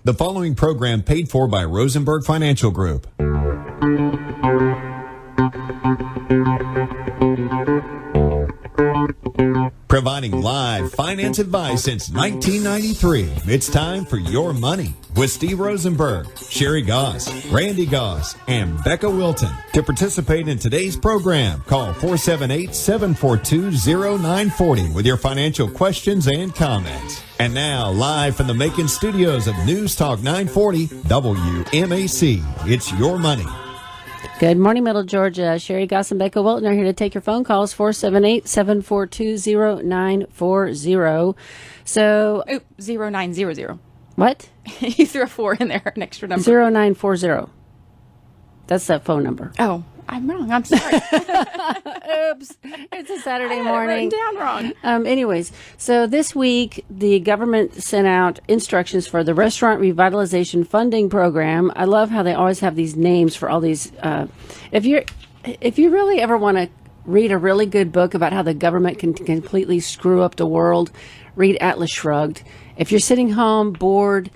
The following program paid for by Rosenberg Financial Group. Providing live finance advice since 1993. It's time for Your Money with Steve Rosenberg, Sherri Goss, Randy Goss, and Becca Wilton. To participate in today's program, call 478-742-0940 with your financial questions and comments. And now, live from the Macon studios of News Talk 940 WMAC, it's Your Money. Good morning, Middle Georgia. Sherri Goss and Becca Wilton are here to take your phone calls, 478-742-0940. So... 0900. What? You threw a 4 in there, an extra number. 0940. That's that phone number. Oh, I'm wrong. I'm sorry. Oops. It's a Saturday morning. I had it written down wrong. Anyways, so this week, the government sent out instructions for the Restaurant Revitalization Funding Program. I love how they always have these names for all these. If you really ever want to read a really good book about how the government can completely screw up the world, read Atlas Shrugged. If you're sitting home bored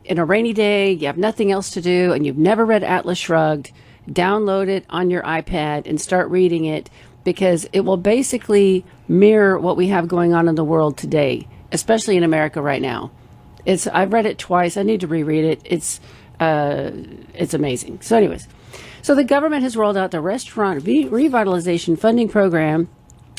in a rainy day, you have nothing else to do, and you've never read Atlas Shrugged, download it on your iPad and start reading it, because it will basically mirror what we have going on in the world today, especially in America right now. I've read it twice. I need to reread it. It's amazing. So anyways, so the government has rolled out the Restaurant Revitalization Funding Program,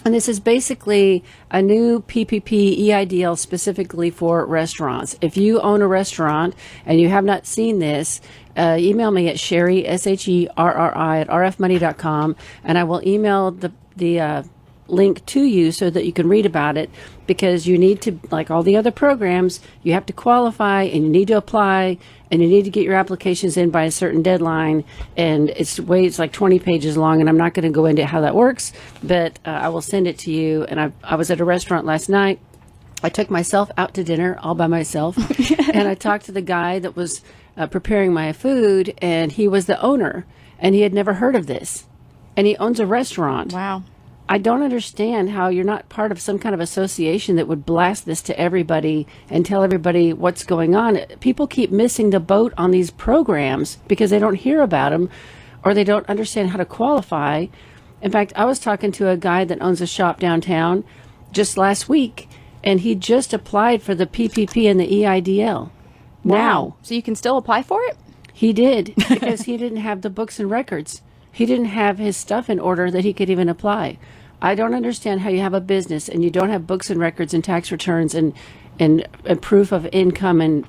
and this is basically a new PPP EIDL specifically for restaurants. If you own a restaurant and you have not seen this, email me at Sherri, SHERRI, at rfmoney.com, and I will email the link to you so that you can read about it, because you need to, like all the other programs, you have to qualify and you need to apply and you need to get your applications in by a certain deadline, and it's like 20 pages long, and I'm not going to go into how that works, but I will send it to you. And I was at a restaurant last night. I took myself out to dinner all by myself, and I talked to the guy that was preparing my food, and he was the owner, and he had never heard of this, and he owns a restaurant. Wow. I don't understand how you're not part of some kind of association that would blast this to everybody and tell everybody what's going on. People keep missing the boat on these programs because they don't hear about them, or they don't understand how to qualify. In fact, I was talking to a guy that owns a shop downtown just last week, and he just applied for the PPP and the EIDL. Wow. Now. So you can still apply for it? He did, because he didn't have the books and records. He didn't have his stuff in order that he could even apply. I don't understand how you have a business and you don't have books and records and tax returns and proof of income and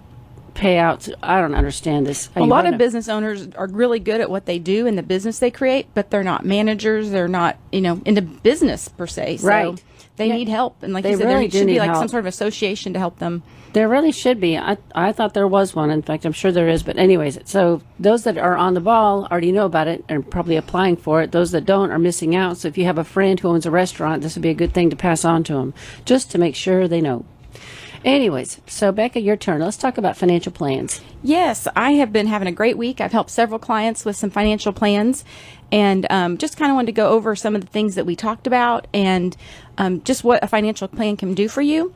payouts. I don't understand this. A lot of business owners are really good at what they do in the business they create, but they're not managers. They're not, into business per se. So right. They need help. And like you said, really there should be like help. some sort of association to help them. There really should be. I thought there was one. In fact, I'm sure there is. But anyways, so those that are on the ball already know about it and probably applying for it. Those that don't are missing out. So if you have a friend who owns a restaurant, this would be a good thing to pass on to them, just to make sure they know. Anyways, so Becca, your turn. Let's talk about financial plans. Yes, I have been having a great week. I've helped several clients with some financial plans, and just kind of wanted to go over some of the things that we talked about and just what a financial plan can do for you.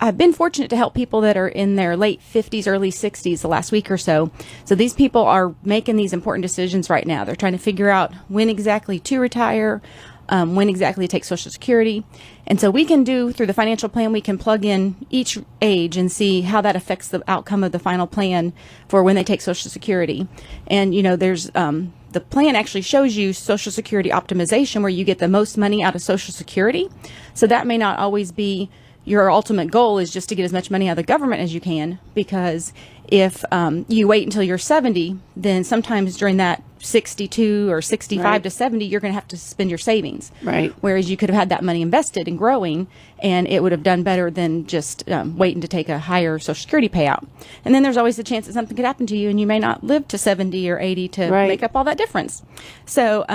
I've been fortunate to help people that are in their late 50s, early 60s the last week or so. So these people are making these important decisions right now. They're trying to figure out when exactly to retire, when exactly to take Social Security. And so we can do, through the financial plan, we can plug in each age and see how that affects the outcome of the final plan for when they take Social Security. And, there's the plan actually shows you Social Security optimization, where you get the most money out of Social Security. So that may not always be your ultimate goal, is just to get as much money out of the government as you can, because if you wait until you're 70, then sometimes during that 62 or 65 right. to 70, you're going to have to spend your savings. Right. Whereas you could have had that money invested and growing, and it would have done better than just waiting to take a higher Social Security payout. And then there's always the chance that something could happen to you, and you may not live to 70 or 80 to right. make up all that difference. So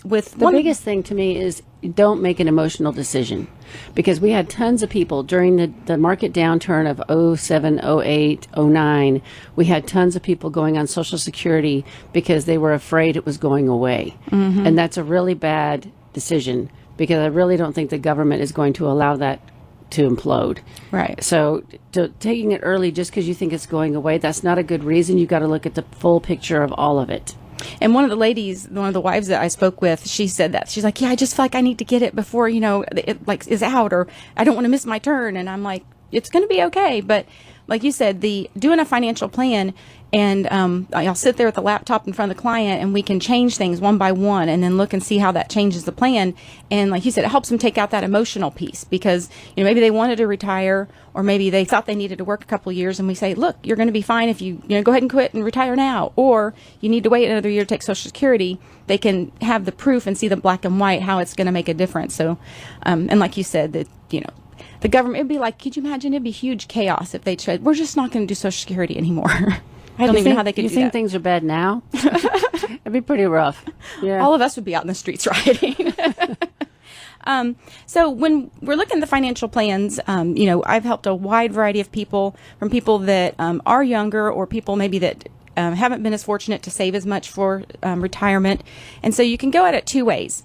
with the biggest thing to me is don't make an emotional decision, because we had tons of people during the market downturn of 07, 08, 09. We had tons of people going on Social Security because they were afraid it was going away. Mm-hmm. And that's a really bad decision, because I really don't think the government is going to allow that to implode. Right. So taking it early just because you think it's going away, that's not a good reason. You got to look at the full picture of all of it. And one of the wives that I spoke with, she said that. She's like, yeah, I just feel like I need to get it before, it like is out, or I don't want to miss my turn. And I'm like, it's going to be okay. But like you said, doing a financial plan, and I'll sit there with the laptop in front of the client, and we can change things one by one, and then look and see how that changes the plan. And like you said, it helps them take out that emotional piece, because maybe they wanted to retire, or maybe they thought they needed to work a couple of years, and we say, look, you're going to be fine if you go ahead and quit and retire now, or you need to wait another year to take Social Security. They can have the proof and see the black and white how it's going to make a difference. So, and like you said, that the government, it'd be like, could you imagine? It'd be huge chaos if they said, we're just not going to do Social Security anymore. I don't even know how they could do that. You think things are bad now? It'd be pretty rough. Yeah. All of us would be out in the streets rioting. So when we're looking at the financial plans, I've helped a wide variety of people, from people that are younger, or people maybe that haven't been as fortunate to save as much for retirement. And so you can go at it two ways.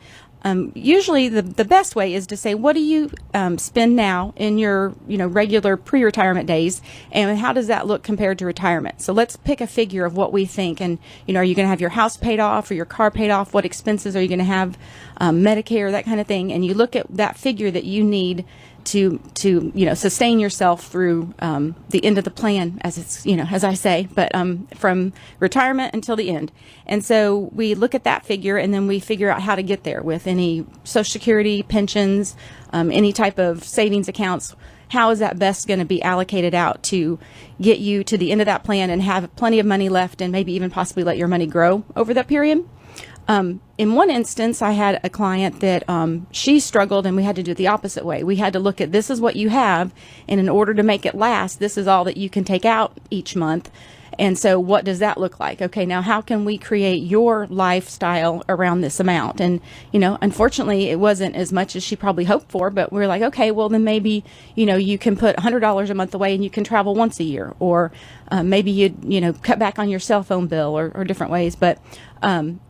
Usually the best way is to say, what do you spend now in your regular pre-retirement days, and how does that look compared to retirement? So let's pick a figure of what we think, and are you going to have your house paid off or your car paid off? What expenses are you going to have, Medicare, that kind of thing? And you look at that figure that you need to sustain yourself through the end of the plan, as it's as I say, but from retirement until the end. And so we look at that figure, and then we figure out how to get there with any Social Security, pensions, any type of savings accounts. How is that best going to be allocated out to get you to the end of that plan and have plenty of money left, and maybe even possibly let your money grow over that period? In one instance, I had a client that she struggled, and we had to do it the opposite way. We had to look at, this is what you have, and in order to make it last, this is all that you can take out each month. And so what does that look like? Okay, now how can we create your lifestyle around this amount? And, unfortunately, it wasn't as much as she probably hoped for, but we were like, okay, well, then maybe, you can put $100 a month away and you can travel once a year, or maybe you'd, cut back on your cell phone bill, or different ways. But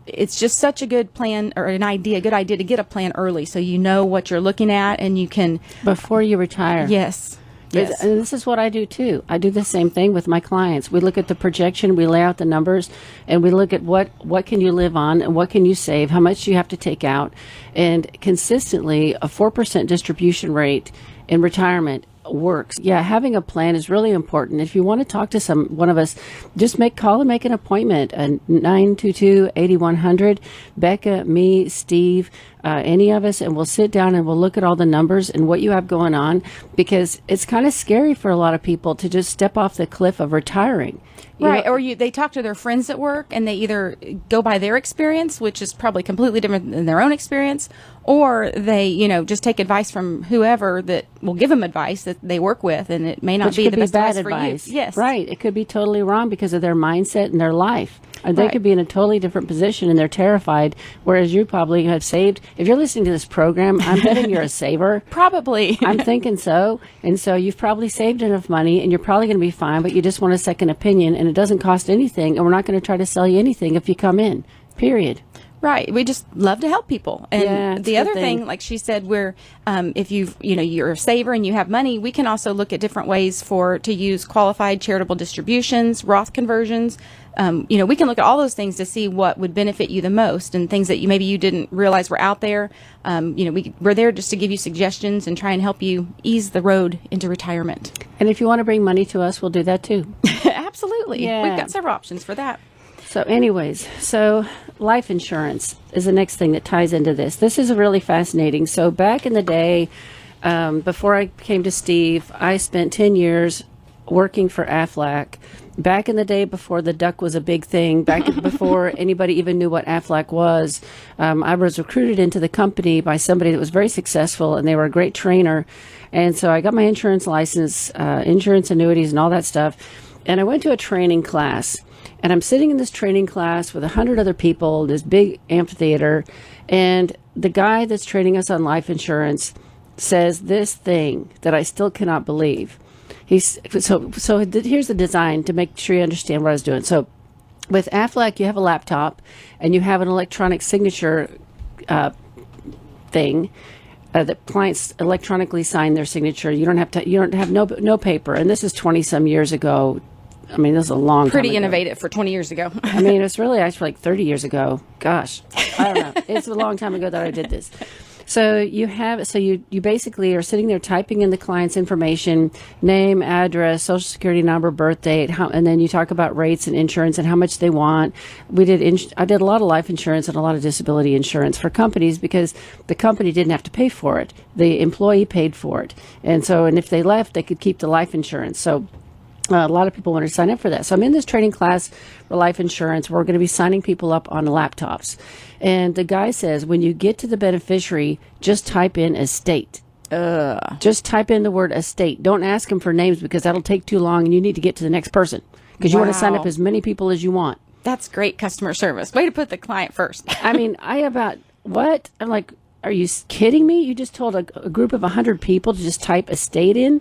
it's just such a good plan, or a good idea to get a plan early, so you know what you're looking at, and you can... Before you retire. Yes. Yes. And this is what I do too. I do the same thing with my clients. We look at the projection, we lay out the numbers, and we look at what can you live on, and what can you save, how much you have to take out. And consistently, a 4% distribution rate in retirement works. Yeah, having a plan is really important. If you want to talk to one of us, just call and make an appointment at 922-8100. Becca, me, Steve, any of us, and we'll sit down and we'll look at all the numbers and what you have going on, because it's kind of scary for a lot of people to just step off the cliff of retiring. Right, or they talk to their friends at work, and they either go by their experience, which is probably completely different than their own experience, or they, just take advice from whoever that will give them advice that they work with, and it may not be the best advice for you. Yes. Right, it could be totally wrong because of their mindset and their life. Or they could be in a totally different position, and they're terrified, whereas you probably have saved. If you're listening to this program, I'm betting you're a saver. Probably. I'm thinking so. And so you've probably saved enough money, and you're probably going to be fine, but you just want a second opinion, and it doesn't cost anything, and we're not going to try to sell you anything if you come in, period. Right. We just love to help people. And the other thing, like she said, if you're a saver and you have money, we can also look at different ways to use qualified charitable distributions, Roth conversions. We can look at all those things to see what would benefit you the most, and things that maybe you didn't realize were out there. We're there just to give you suggestions and try and help you ease the road into retirement. And if you want to bring money to us, we'll do that too. Absolutely. Yeah. We've got several options for that. So anyways, life insurance is the next thing that ties into this. This is really fascinating. So back in the day, before I came to Steve, I spent 10 years working for Aflac. Back in the day, before the duck was a big thing, back before anybody even knew what Aflac was, I was recruited into the company by somebody that was very successful, and they were a great trainer. And so I got my insurance license, insurance annuities and all that stuff. And I went to a training class. And I'm sitting in this training class with 100 other people, this big amphitheater, and the guy that's training us on life insurance says this thing that I still cannot believe. Here's the design to make sure you understand what I was doing. So with Aflac, you have a laptop, and you have an electronic signature thing. the clients electronically sign their signature. You don't have no paper. And this is 20 some years ago. I mean, this is a long Pretty time ago. innovative for 20 years ago. I mean, it's really actually like 30 years ago. Gosh, I don't know. It's a long time ago that I did this. So you basically are sitting there typing in the client's information, name, address, social security number, birth date, and then you talk about rates and insurance and how much they want. I did a lot of life insurance and a lot of disability insurance for companies because the company didn't have to pay for it. The employee paid for it. And if they left, they could keep the life insurance. So a lot of people want to sign up for that. So I'm in this training class for life insurance. We're going to be signing people up on laptops. And the guy says, when you get to the beneficiary, just type in estate. Just type in the word estate. Don't ask them for names because that'll take too long and you need to get to the next person because you want to sign up as many people as you want. That's great customer service. Way to put the client first. I mean, what? I'm like, are you kidding me? You just told a group of 100 people to just type estate in?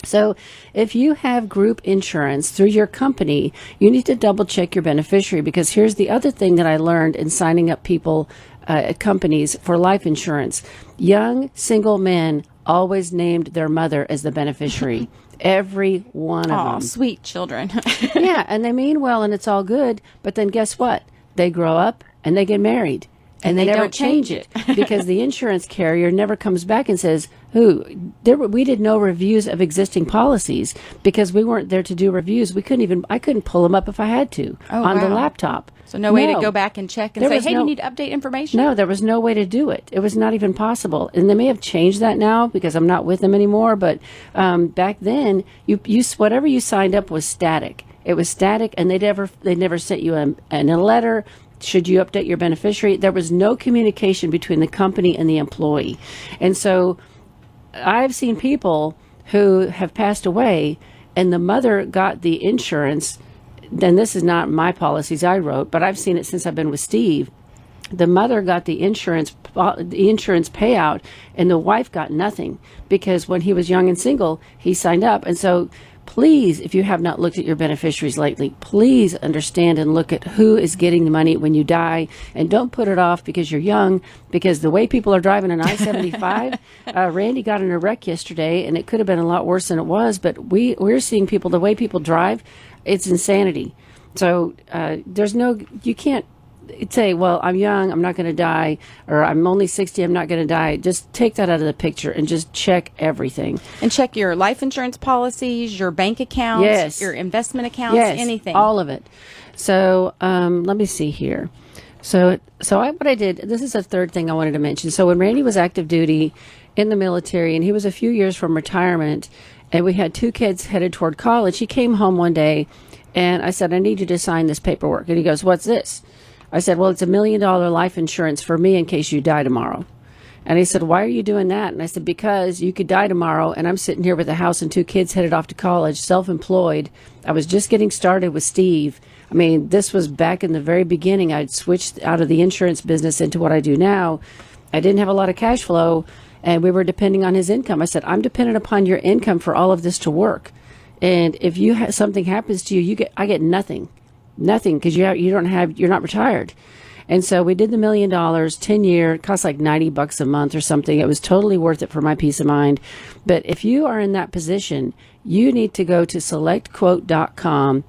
So if you have group insurance through your company, you need to double check your beneficiary because here's the other thing that I learned in signing up people at companies for life insurance. Young single men always named their mother as the beneficiary. Every one of them. Sweet children. Yeah, and they mean well and it's all good, but then guess what? They grow up and they get married. And they never change it because the insurance carrier never comes back and says, we did no reviews of existing policies because we weren't there to do reviews. I couldn't pull them up if I had to on the laptop. So no way to go back and check and say, hey, you need to update information? No, there was no way to do it. It was not even possible. And they may have changed that now because I'm not with them anymore. But back then, whatever you signed up was static. It was static, and they never sent you a letter. Should you update your beneficiary? There was no communication between the company and the employee. And so I've seen people who have passed away and the mother got the insurance. Then this is not my policies I wrote, but I've seen it since I've been with Steve. The mother got the insurance payout and the wife got nothing because when he was young and single, he signed up. And so please, if you have not looked at your beneficiaries lately, please understand and look at who is getting the money when you die. And don't put it off because you're young, because the way people are driving an I-75, Randy got in a wreck yesterday, and it could have been a lot worse than it was, but we're seeing people, the way people drive, it's insanity. So you can't say, well, I'm young, I'm not going to die, or I'm only 60, I'm not going to die. Just take that out of the picture and just check everything. And check your life insurance policies, your bank accounts, your investment accounts, anything. All of it. So let me see here. What I did, this is a third thing I wanted to mention. So when Randy was active duty in the military, and he was a few years from retirement, and we had 2 kids headed toward college, he came home one day, and I said, I need you to sign this paperwork. And he goes, what's this? I said, well, it's $1 million life insurance for me in case you die tomorrow. And he said, why are you doing that? And I said, because you could die tomorrow, and I'm sitting here with a house and 2 kids headed off to college, self-employed. I was just getting started with Steve. I mean, this was back in the very beginning. I'd switched out of the insurance business into what I do now. I didn't have a lot of cash flow, and we were depending on his income. I said, I'm dependent upon your income for all of this to work. And if something happens to you, I get nothing. Nothing, because you're not retired. And so we did the $1 million, 10-year, it cost like $90 a month or something. It was totally worth it for my peace of mind. But if you are in that position, you need to go to selectquote.com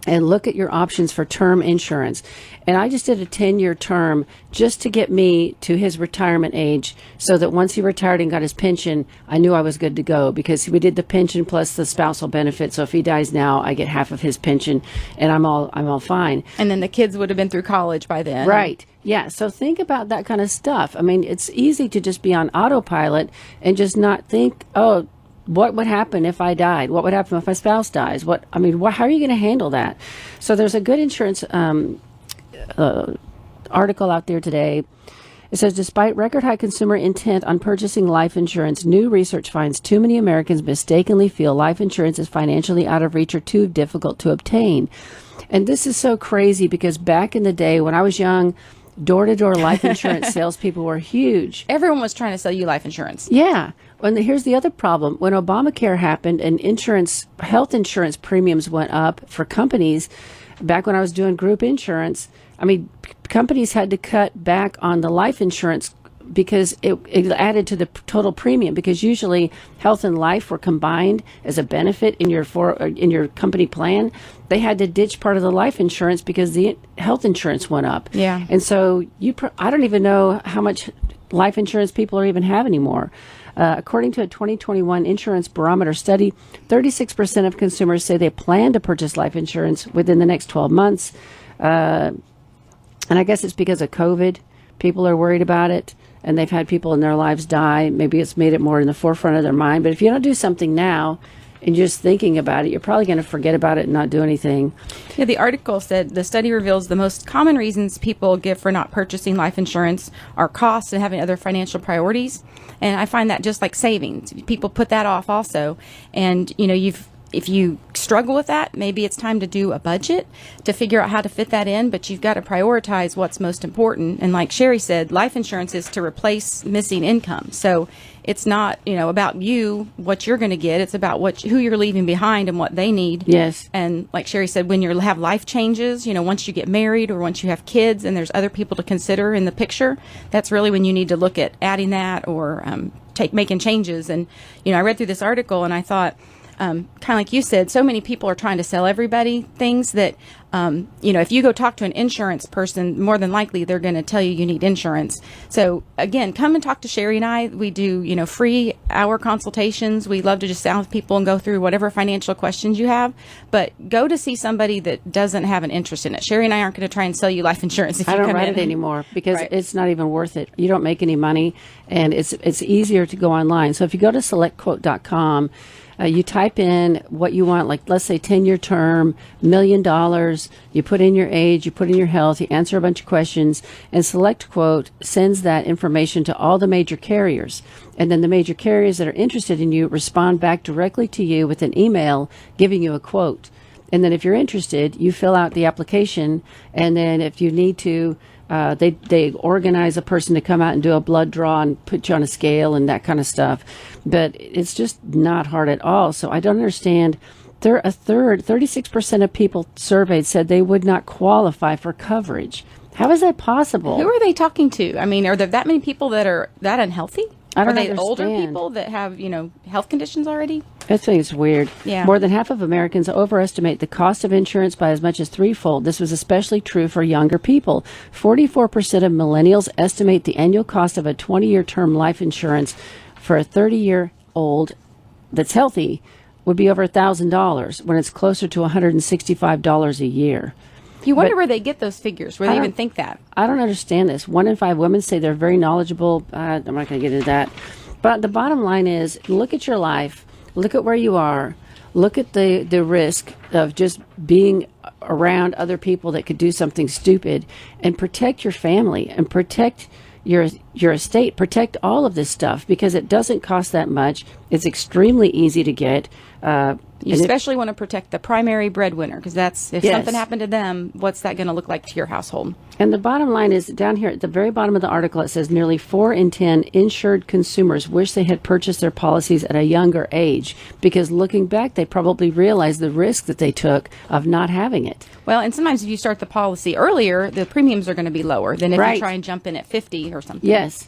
and look at your options for term insurance. And I just did a 10-year term just to get me to his retirement age so that once he retired and got his pension, I knew I was good to go because we did the pension plus the spousal benefit. So if he dies now, I get half of his pension and I'm all fine. And then the kids would have been through college by then. Right. Yeah. So think about that kind of stuff. I mean, it's easy to just be on autopilot and just not think, oh, what would happen if I died? What would happen if my spouse dies? How are you going to handle that? So there's a good insurance article out there today. It says, despite record high consumer intent on purchasing life insurance, new research finds too many Americans mistakenly feel life insurance is financially out of reach or too difficult to obtain. And this is so crazy because back in the day when I was young, door-to-door life insurance salespeople were huge. Everyone was trying to sell you life insurance. Yeah. And here's the other problem. When Obamacare happened and health insurance premiums went up for companies, back when I was doing group insurance, I mean, companies had to cut back on the life insurance because it added to the total premium, because usually health and life were combined as a benefit in your company plan. They had to ditch part of the life insurance because the health insurance went up. Yeah. And so I don't even know how much life insurance people are even have anymore. According to a 2021 Insurance Barometer study, 36% of consumers say they plan to purchase life insurance within the next 12 months. And I guess it's because of COVID. People are worried about it, and they've had people in their lives die. Maybe it's made it more in the forefront of their mind. But if you don't do something now and you're just thinking about it, you're probably going to forget about it and not do anything. Yeah, the article said the study reveals the most common reasons people give for not purchasing life insurance are costs and having other financial priorities. And I find that just like savings, people put that off also. And, if you struggle with that, maybe it's time to do a budget to figure out how to fit that in, but you've got to prioritize what's most important. And like Sherri said, life insurance is to replace missing income. So it's not, about you, what you're going to get. It's about who you're leaving behind and what they need. Yes. And like Sherri said, when you have life changes, once you get married or once you have kids and there's other people to consider in the picture, that's really when you need to look at adding that or making changes. And, I read through this article and I thought, kind of like you said, so many people are trying to sell everybody things that, if you go talk to an insurance person, more than likely they're going to tell you need insurance. So again, come and talk to Sherri and I. We do, free hour consultations. We love to just sit with people and go through whatever financial questions you have, but go to see somebody that doesn't have an interest in it. Sherri and I aren't going to try and sell you life insurance if you come in. I don't write it anymore because Right. It's not even worth it. You don't make any money, and it's easier to go online. So if you go to selectquote.com, you type in what you want, like let's say 10-year term, $1 million. You put in your age, you put in your health, you answer a bunch of questions, and Select Quote sends that information to all the major carriers. And then the major carriers that are interested in you respond back directly to you with an email giving you a quote. And then if you're interested, you fill out the application, and then if you need to, they organize a person to come out and do a blood draw and put you on a scale and that kind of stuff. But it's just not hard at all. So I don't understand. 36% of people surveyed said they would not qualify for coverage. How is that possible? Who are they talking to? I mean, are there that many people that are that unhealthy? I don't Are they understand. older people that have, health conditions already? I think it's weird. Yeah. More than half of Americans overestimate the cost of insurance by as much as threefold. This was especially true for younger people. 44% of millennials estimate the annual cost of a 20-year term life insurance for a 30-year-old that's healthy would be over $1,000 when it's closer to $165 a year. You wonder where they get those figures, where they even think that. I don't understand this. 1 in 5 women say they're very knowledgeable. I'm not going to get into that. But the bottom line is, look at your life. Look at where you are. Look at the risk of just being around other people that could do something stupid, and protect your family and protect your estate. Protect all of this stuff because it doesn't cost that much. It's extremely easy to get. You especially want to protect the primary breadwinner because if Yes. something happened to them, what's that going to look like to your household? And the bottom line is down here at the very bottom of the article, it says nearly 4 in 10 insured consumers wish they had purchased their policies at a younger age because looking back, they probably realized the risk that they took of not having it. Well, and sometimes if you start the policy earlier, the premiums are going to be lower than if Right. you try and jump in at 50 or something. Yes.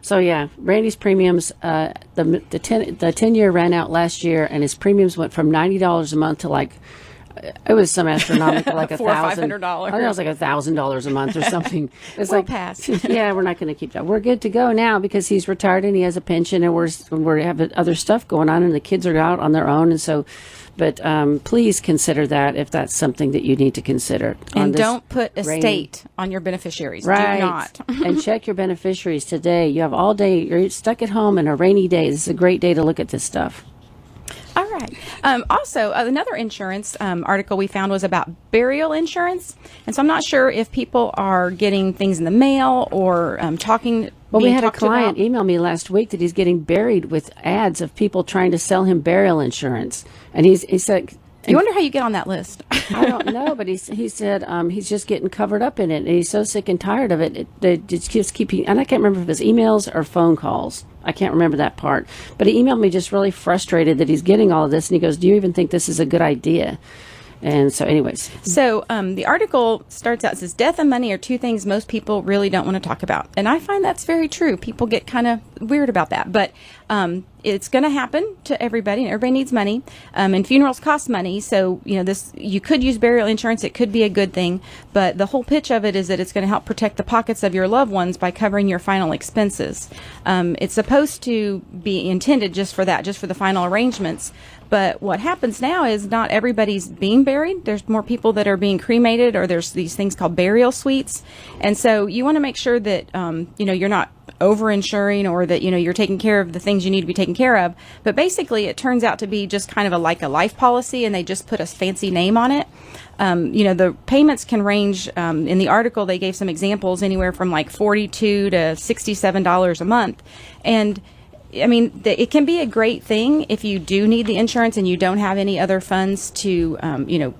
So yeah, Randy's premiums, the 10-year ran out last year, and his premiums went from $90 a month to it was some astronomical, like $1,000 $400 or $500. I think it was like $1,000 a month or something. It's We'll like pass. Yeah, we're not going to keep that. We're good to go now because he's retired and he has a pension, and we have other stuff going on, and the kids are out on their own, and so. But please consider that if that's something that you need to consider. And don't put estate on your beneficiaries. Right. Do not. And check your beneficiaries today. You have all day. You're stuck at home in a rainy day. This is a great day to look at this stuff. All right. Also, another insurance article we found was about burial insurance. And so I'm not sure if people are getting things in the mail or talking. Well, we being had a talked client about. email me last week that he's getting buried with ads of people trying to sell him burial insurance. And he said, You wonder how you get on that list. I don't know, but he said he's just getting covered up in it, and he's so sick and tired of it. It just keeping, and I can't remember if it's emails or phone calls. I can't remember that part. But he emailed me just really frustrated that he's getting all of this, and he goes, "Do you even think this is a good idea?" And so, anyways. So the article starts out, it says, death and money are two things most people really don't want to talk about. And I find that's very true. People get kind of weird about that. But it's going to happen to everybody, and everybody needs money. And funerals cost money. So, you could use burial insurance. It could be a good thing. But the whole pitch of it is that it's going to help protect the pockets of your loved ones by covering your final expenses. It's supposed to be intended just for that, just for the final arrangements. But what happens now is not everybody's being buried. There's more people that are being cremated, or there's these things called burial suites. And so you want to make sure that, you're not over-insuring, or that, you're taking care of the things you need to be taken care of. But basically, it turns out to be just kind of like a life policy, and they just put a fancy name on it. The payments can range, in the article, they gave some examples anywhere from like $42 to $67 a month. And I mean, it can be a great thing if you do need the insurance and you don't have any other funds to,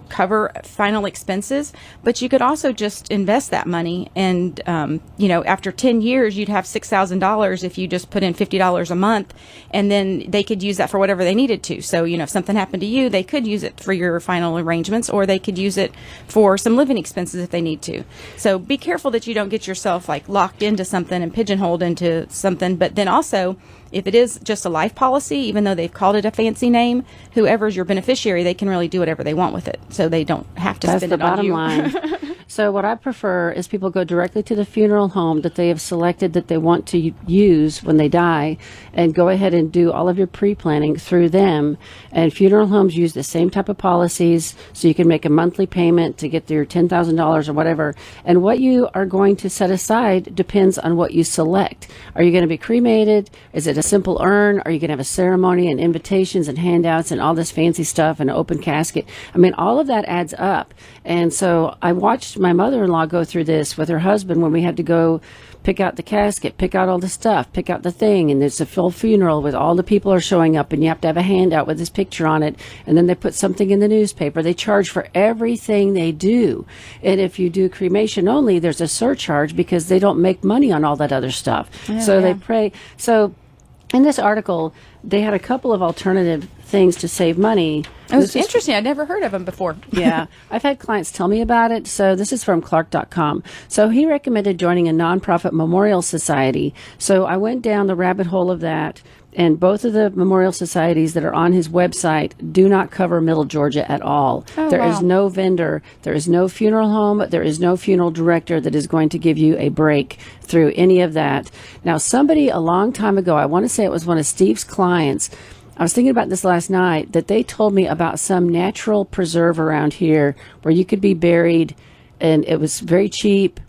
cover final expenses. But you could also just invest that money, and, after 10 years, you'd have $6,000 if you just put in $50 a month, and then they could use that for whatever they needed to. So, if something happened to you, they could use it for your final arrangements, or they could use it for some living expenses if they need to. So be careful that you don't get yourself like locked into something and pigeonholed into something. But then also, if it is just a life policy, even though they've called it a fancy name, whoever's your beneficiary, they can really do whatever they want with it. So they don't have to spend it on you. That's the bottom line. So what I prefer is people go directly to the funeral home that they have selected that they want to use when they die, and go ahead and do all of your pre-planning through them. And funeral homes use the same type of policies, so you can make a monthly payment to get your $10,000 or whatever. And what you are going to set aside depends on what you select. Are you going to be cremated? Is it a simple urn? Are you going to have a ceremony and invitations and handouts and all this fancy stuff and an open casket? I mean, all of that adds up. And so I watched my mother-in-law go through this with her husband when we had to go pick out the casket, pick out all the stuff, pick out the thing, and there's a full funeral with all the people are showing up, and you have to have a handout with this picture on it, and then they put something in the newspaper. They charge for everything they do. And if you do cremation only, there's a surcharge because they don't make money on all that other stuff. They pray. So in this article, they had a couple of alternative things to save money. It was interesting. I'd never heard of them before. Yeah. I've had clients tell me about it. So this is from Clark.com. So he recommended joining a nonprofit memorial society. So I went down the rabbit hole of that. And both of the memorial societies that are on his website do not cover Middle Georgia at all. There is no vendor. There is no funeral home. There is no funeral director that is going to give you a break through any of that. Now, somebody a long time ago, I want to say it was one of Steve's clients, I was thinking about this last night, that they told me about some natural preserve around here where you could be buried, and it was very cheap,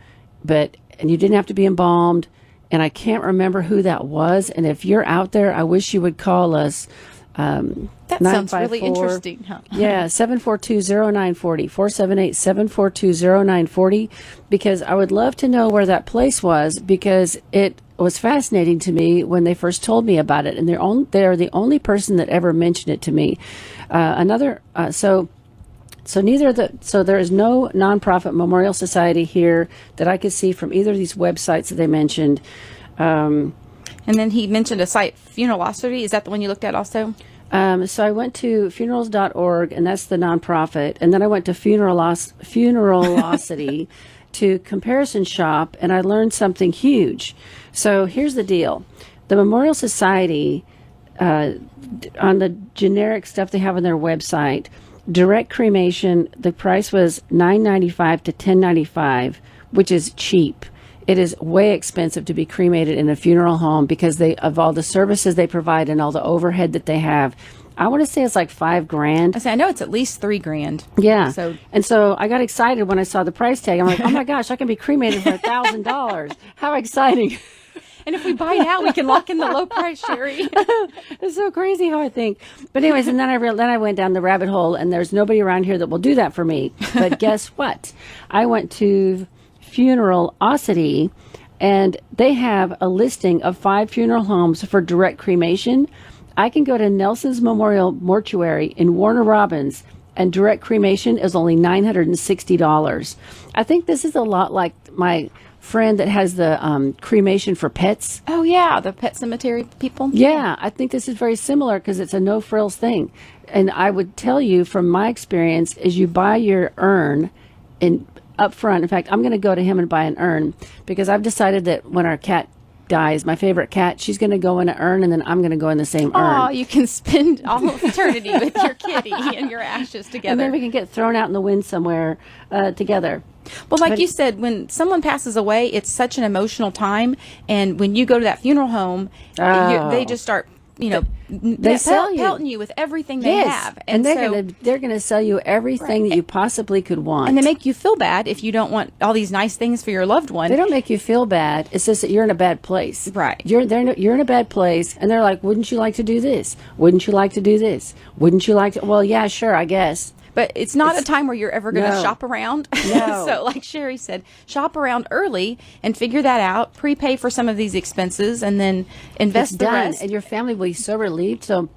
and you didn't have to be embalmed. And I can't remember who that was. And if you're out there, I wish you would call us. That sounds really interesting. Huh? Yeah, 742-0940, 478-742-0940, because I would love to know where that place was, because it was fascinating to me when they first told me about it. And they're the only person that ever mentioned it to me. So there is no nonprofit memorial society here that I could see from either of these websites that they mentioned. And then he mentioned a site, Funeralocity. Is that the one you looked at also? So I went to funerals.org, and that's the nonprofit. And then I went to Funeralocity to comparison shop, and I learned something huge. So here's the deal. The Memorial Society, on the generic stuff they have on their website, direct cremation, the price was $9.95 to $10.95, which is cheap. It is way expensive to be cremated in a funeral home because of all the services they provide and all the overhead that they have. I want to say it's like $5,000. I know it's at least $3,000. Yeah. So I got excited when I saw the price tag. I'm like, oh my gosh, I can be cremated for $1,000. How exciting. And if we buy now, we can lock in the low price, Sherri. It's so crazy how I think. But anyways, and then I went down the rabbit hole, and there's nobody around here that will do that for me. But guess what? I went to Funeralocity, and they have a listing of 5 funeral homes for direct cremation. I can go to Nelson's Memorial Mortuary in Warner Robins. and direct cremation is only $960. I think this is a lot like my friend that has the cremation for pets. Oh, yeah, the pet cemetery people. Yeah, I think this is very similar because it's a no frills thing. And I would tell you from my experience is you buy your urn in up front. In fact, I'm going to go to him and buy an urn because I've decided that when our cat dies, my favorite cat, she's going to go in an urn and then I'm going to go in the same urn. Oh, you can spend all of eternity with your kitty and your ashes together. And then we can get thrown out in the wind somewhere together. Well, like you said, when someone passes away, it's such an emotional time. And when you go to that funeral home, they just start, they sell you. pelting you with everything they have. And they're gonna sell you everything that you possibly could want. And they make you feel bad if you don't want all these nice things for your loved one. They don't make you feel bad. It's just that you're in a bad place. Right. You're in a bad place, and they're like, "Wouldn't you like to do this? Wouldn't you like to do this? Wouldn't you like to?" Well, yeah, sure, I guess. But it's not a time where you're ever going to shop around. No. So like Sherri said, shop around early and figure that out, prepay for some of these expenses, and then invest the rest. And your family will be so relieved. So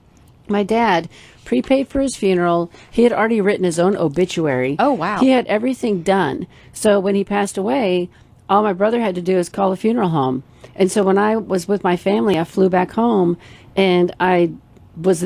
my dad prepaid for his funeral. He had already written his own obituary. Oh, wow. He had everything done. So when he passed away, all my brother had to do is call the funeral home. And so when I was with my family, I flew back home, and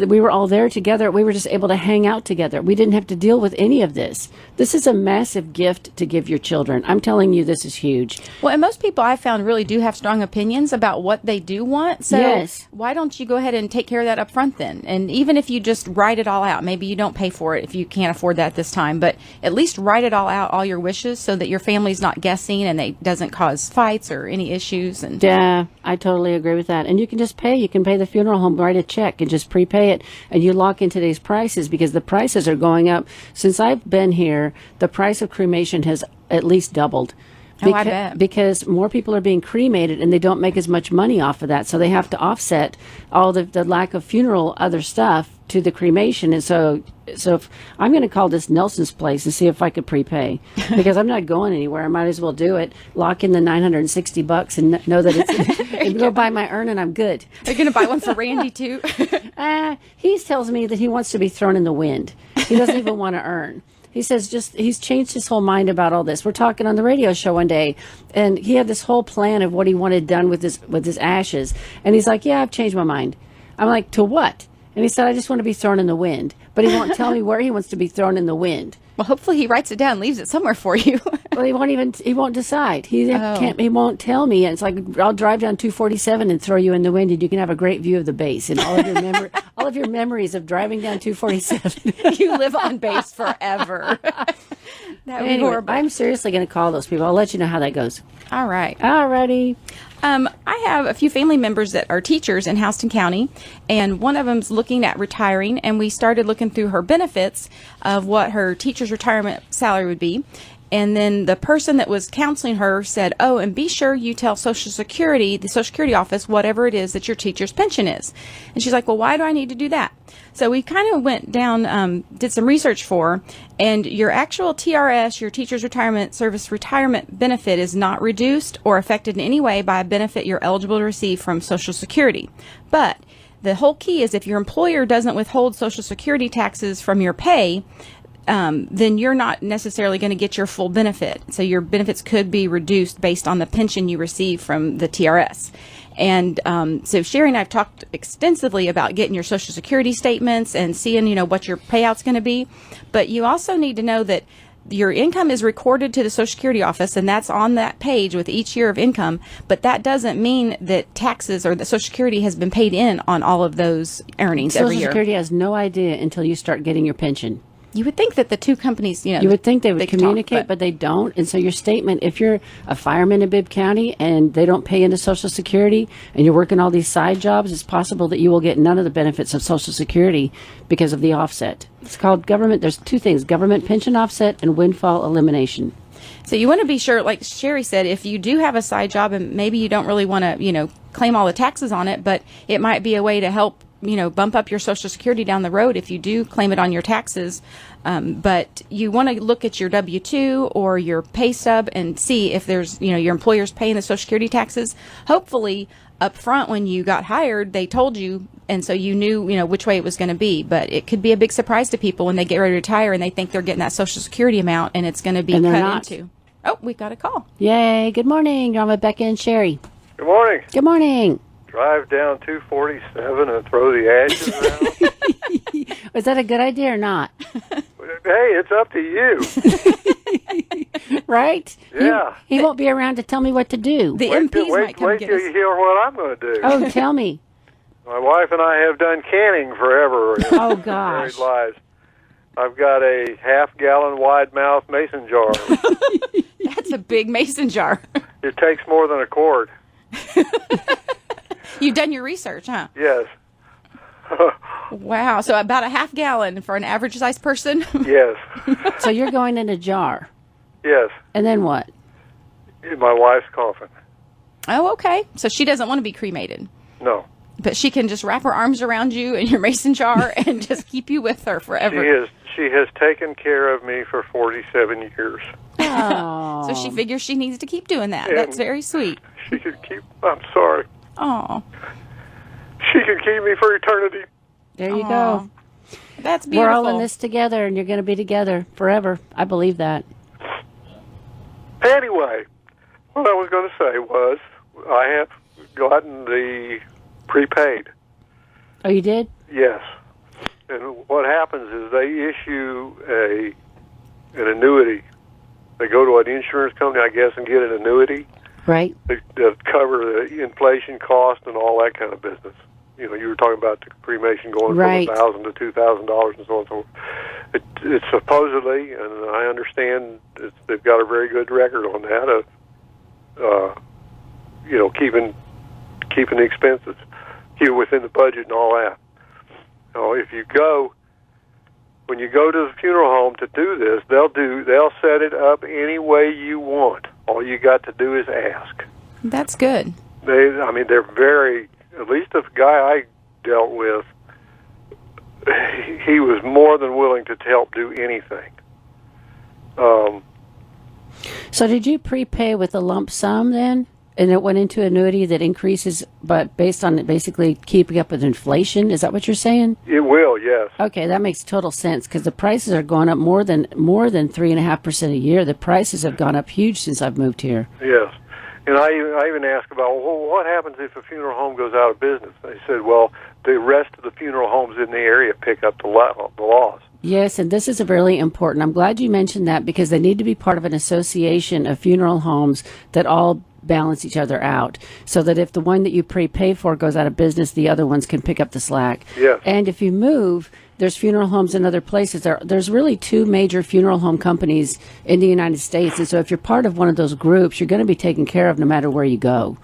we were all there together. We were just able to hang out together. We didn't have to deal with any of this. This is a massive gift to give your children. I'm telling you, this is huge. Well, and most people I've found really do have strong opinions about what they do want. So yes. Why don't you go ahead and take care of that up front then? And even if you just write it all out, maybe you don't pay for it if you can't afford that this time, but at least write it all out, all your wishes, so that your family's not guessing and it doesn't cause fights or any issues. And yeah, I totally agree with that. And you can just pay. You can pay the funeral home, write a check, and just prepay it. And you lock in today's prices because the prices are going up. Since I've been here, the price of cremation has at least doubled. I bet. Because more people are being cremated and they don't make as much money off of that. So they have to offset all the lack of funeral other stuff to the cremation. And so if, I'm going to call this Nelson's Place and see if I could prepay because I'm not going anywhere. I might as well do it. Lock in the $960 and know that it's and go buy my urn and I'm good. Are you going to buy one for Randy too? He tells me that he wants to be thrown in the wind. He doesn't even want to earn. He says he's changed his whole mind about all this. We're talking on the radio show one day, and he had this whole plan of what he wanted done with his ashes. And he's like, "Yeah, I've changed my mind." I'm like, "To what?" And he said, "I just want to be thrown in the wind." But he won't tell me where he wants to be thrown in the wind. Well, hopefully he writes it down and leaves it somewhere for you. Well, he won't decide. He won't tell me. And it's like, I'll drive down 247 and throw you in the wind, and you can have a great view of the base and all of your memories of driving down 247. You live on base forever. That would be horrible. I'm seriously going to call those people. I'll let you know how that goes. All right. Alrighty. I have a few family members that are teachers in Houston County, and one of them's looking at retiring, and we started looking through her benefits of what her teacher's retirement salary would be. And then the person that was counseling her said, "Oh, and be sure you tell Social Security, the Social Security office, whatever it is that your teacher's pension is." And she's like, "Well, why do I need to do that?" So we kind of went down, did some research for her, and your actual TRS, your Teacher's Retirement Service retirement benefit, is not reduced or affected in any way by a benefit you're eligible to receive from Social Security. But the whole key is if your employer doesn't withhold Social Security taxes from your pay, then you're not necessarily going to get your full benefit. So your benefits could be reduced based on the pension you receive from the TRS. And so Sherri and I have talked extensively about getting your Social Security statements and seeing, what your payout's going to be. But you also need to know that your income is recorded to the Social Security office, and that's on that page with each year of income. But that doesn't mean that taxes or the Social Security has been paid in on all of those earnings every year. Social Security has no idea until you start getting your pension. You would think that the two companies, you would think they would communicate, talk, but they don't. And so your statement, if you're a fireman in Bibb County and they don't pay into Social Security and you're working all these side jobs, it's possible that you will get none of the benefits of Social Security because of the offset. It's called government. There's two things: government pension offset and windfall elimination. So you want to be sure, like Sherri said, if you do have a side job and maybe you don't really want to, claim all the taxes on it, but it might be a way to help bump up your Social Security down the road if you do claim it on your taxes. But you want to look at your W-2 or your pay stub and see if there's, your employer's paying the Social Security taxes. Hopefully, up front when you got hired, they told you, and so you knew, which way it was going to be. But it could be a big surprise to people when they get ready to retire and they think they're getting that Social Security amount, and it's going to be cut into. Oh, we got a call. Yay! Good morning. You're on with Becca and Sherri. Good morning. Good morning. Drive down 247 and throw the ashes around. Was that a good idea or not? Hey, it's up to you. Right? Yeah. He won't be around to tell me what to do. The MPs might come wait get till us. you hear what I'm going to do. Oh, tell me. My wife and I have done canning forever. Oh, gosh. Married lives. I've got a half-gallon wide-mouth mason jar. That's a big mason jar. It takes more than a quart. You've done your research, huh? Yes. Wow. So about a half gallon for an average sized person? Yes. So you're going in a jar. Yes. And then what? My wife's coffin. Oh, okay. So she doesn't want to be cremated. No. But she can just wrap her arms around you in your mason jar and just keep you with her forever. She has taken care of me for 47 years. Oh. So she figures she needs to keep doing that. And That's very sweet. She can keep... I'm sorry. Oh. She can keep me for eternity. There you go. That's beautiful. We're all in this together, and you're going to be together forever. I believe that. Anyway, what I was going to say was I have gotten the prepaid. Oh, you did? Yes. And what happens is they issue an annuity. They go to an insurance company, I guess, and get an annuity. Right. That cover the inflation cost and all that kind of business. You were talking about the cremation going Right. from $1,000 to $2,000 and so on and so forth. It's supposedly, and I understand they've got a very good record on that of, keeping the expenses within the budget and all that. When you go to the funeral home to do this, they'll set it up any way you want. All you got to do is ask. That's good. They're very, at least the guy I dealt with, he was more than willing to help do anything. So did you prepay with a lump sum then? And it went into annuity that increases, but based on basically keeping up with inflation? Is that what you're saying? It will, yes. Okay, that makes total sense because the prices are going up more than 3.5% a year. The prices have gone up huge since I've moved here. Yes. And I even asked about, well, what happens if a funeral home goes out of business? They said, well, the rest of the funeral homes in the area pick up the loss. Yes, and this is really important. I'm glad you mentioned that because they need to be part of an association of funeral homes that all balance each other out so that if the one that you prepay for goes out of business, the other ones can pick up the slack. Yes. And if you move, there's funeral homes in other places. There's really two major funeral home companies in the United States. And so if you're part of one of those groups, you're going to be taken care of no matter where you go.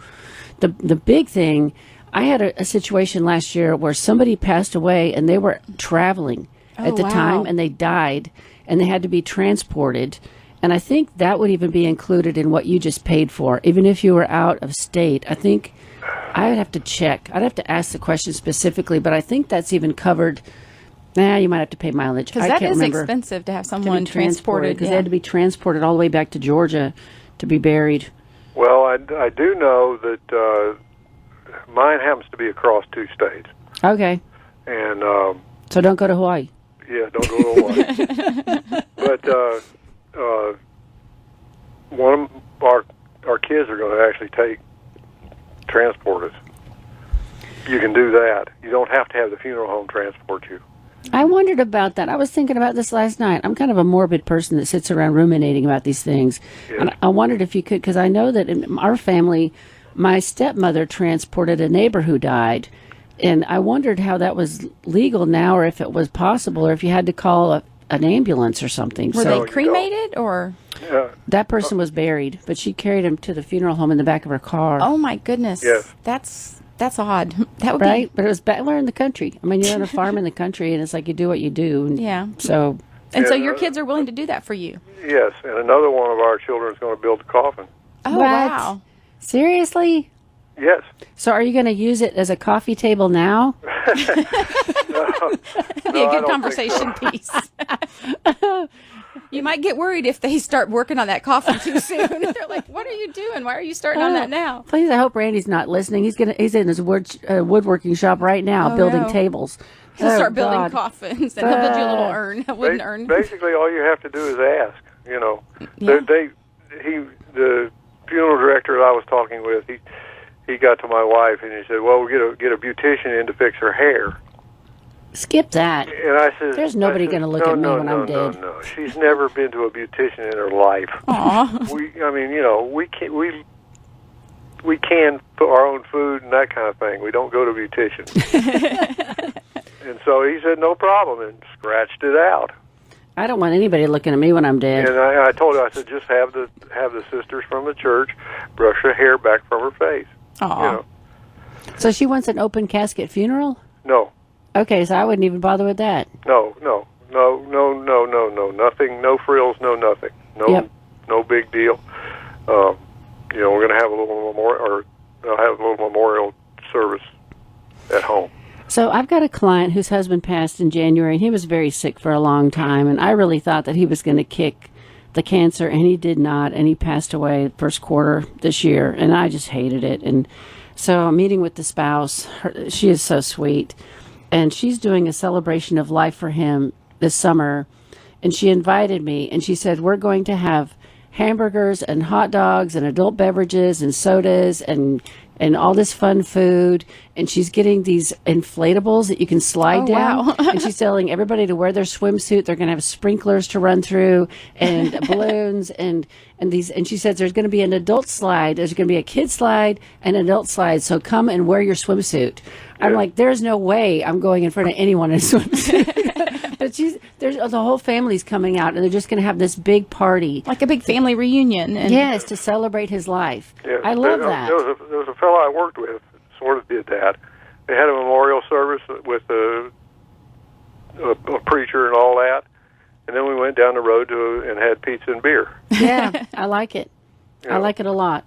The big thing, I had a situation last year where somebody passed away and they were traveling at the time and they died and they had to be transported. And I think that would even be included in what you just paid for, even if you were out of state. I think I would have to check. I'd have to ask the question specifically, but I think that's even covered. You might have to pay mileage. Because that is expensive to have someone transported. Because they had to be transported all the way back to Georgia to be buried. Well, I do know that mine happens to be across 2 states. Okay. And so don't go to Hawaii. Yeah, don't go to Hawaii. But one of our kids are going to actually transport us. You can do that. You don't have to have the funeral home transport you. I wondered about that. I was thinking about this last night. I'm kind of a morbid person that sits around ruminating about these things. Yes. And I wondered if you could, because I know that in our family, my stepmother transported a neighbor who died. And I wondered how that was legal now, or if it was possible, or if you had to call an ambulance or something. Were they cremated, or? That person was buried, but she carried him to the funeral home in the back of her car. Oh, my goodness. Yes. That's odd. That would right? But it was we're in the country. I mean, you're on a farm in the country, and it's like you do what you do. And yeah. So. And so your kids are willing to do that for you? Yes, and another one of our children is going to build a coffin. Oh, What? wow. Seriously? Yes. So are you going to use it as a coffee table now? That'd be a good conversation piece. You might get worried if they start working on that coffee too soon. They're like, "What are you doing? Why are you starting on that now?" Please, I hope Randy's not listening. He's in his woodworking shop right now, building tables. He'll start building God. coffins, and he'll build you a little urn, a wooden urn. Basically, all you have to do is ask. Yeah. The funeral director that I was talking with, he got to my wife and he said, "Well, we'll get a beautician in to fix her hair." Skip that. And I said, "There's nobody going to look at me when I'm dead." No, she's never been to a beautician in her life. Aw. We can put our own food and that kind of thing. We don't go to beauticians. And so he said, "No problem," and scratched it out. I don't want anybody looking at me when I'm dead. And I told her, I said, just have the sisters from the church brush the hair back from her face. Aw. So she wants an open casket funeral? No. Okay, so I wouldn't even bother with that. No. Nothing, no frills, no nothing. No big deal. We're going to have a little memorial service at home. So I've got a client whose husband passed in January, and he was very sick for a long time, and I really thought that he was going to kick the cancer, and he did not, and he passed away first quarter this year, and I just hated it. And so I'm meeting with the spouse. She is so sweet, and she's doing a celebration of life for him this summer, and she invited me, and she said, we're going to have hamburgers and hot dogs and adult beverages and sodas and all this fun food, and she's getting these inflatables that you can slide down. Wow. And she's telling everybody to wear their swimsuit. They're going to have sprinklers to run through and balloons and these. And she says there's going to be an adult slide, there's going to be a kid slide, and an adult slide. So come and wear your swimsuit. I'm like, there's no way I'm going in front of anyone in a swimsuit. But the whole family's coming out, and they're just going to have this big party, Like a big family reunion. And yes, to celebrate his life. Yeah, I love that. There was a fellow I worked with sort of did that. They had a memorial service with a preacher and all that, and then we went down the road and had pizza and beer. Yeah, I like it. I like it a lot.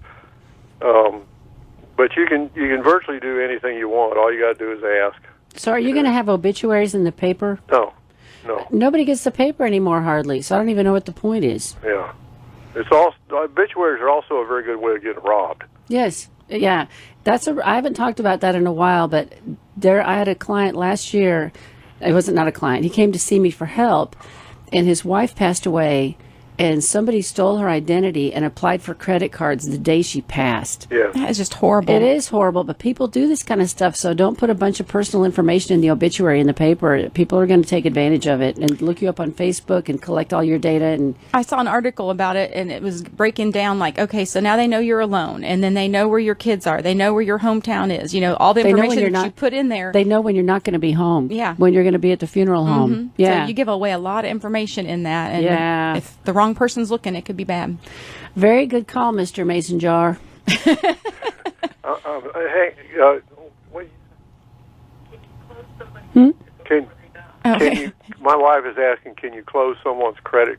But you can virtually do anything you want. All you got to do is ask. So are you going to have obituaries in the paper? No. Nobody gets the paper anymore hardly, so I don't even know what the point is. Yeah. Obituaries are also a very good way of getting robbed. Yes. Yeah. I haven't talked about that in a while, but I had a client last year. It wasn't not a client. He came to see me for help, and his wife passed away, and somebody stole her identity and applied for credit cards the day she passed. Yeah. That is just horrible. It is horrible, but people do this kind of stuff, so don't put a bunch of personal information in the obituary in the paper. People are going to take advantage of it and look you up on Facebook and collect all your data. And I saw an article about it, and it was breaking down like, okay, so now they know you're alone, and then they know where your kids are. They know where your hometown is. All the information that you put in there. They know when you're not going to be home. Yeah. When you're going to be at the funeral home. Mm-hmm. Yeah. So you give away a lot of information in that. And Yeah. if the wrong person's looking, it could be bad. Very good call, Mr. Mason Jar. Hey, Can you? My wife is asking, can you close someone's credit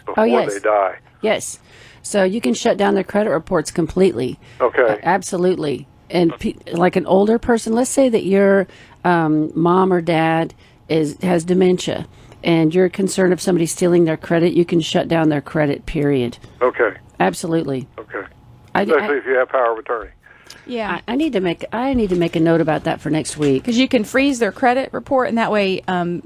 before yes. they die? Yes. So you can shut down their credit reports completely. Okay. Absolutely. And like an older person, let's say that your mom or dad has dementia, and you're concerned of somebody stealing their credit, you can shut down their credit, period. Okay. Absolutely. Okay. Especially if you have power of attorney. Yeah. I need to make a note about that for next week. Because you can freeze their credit report, and that way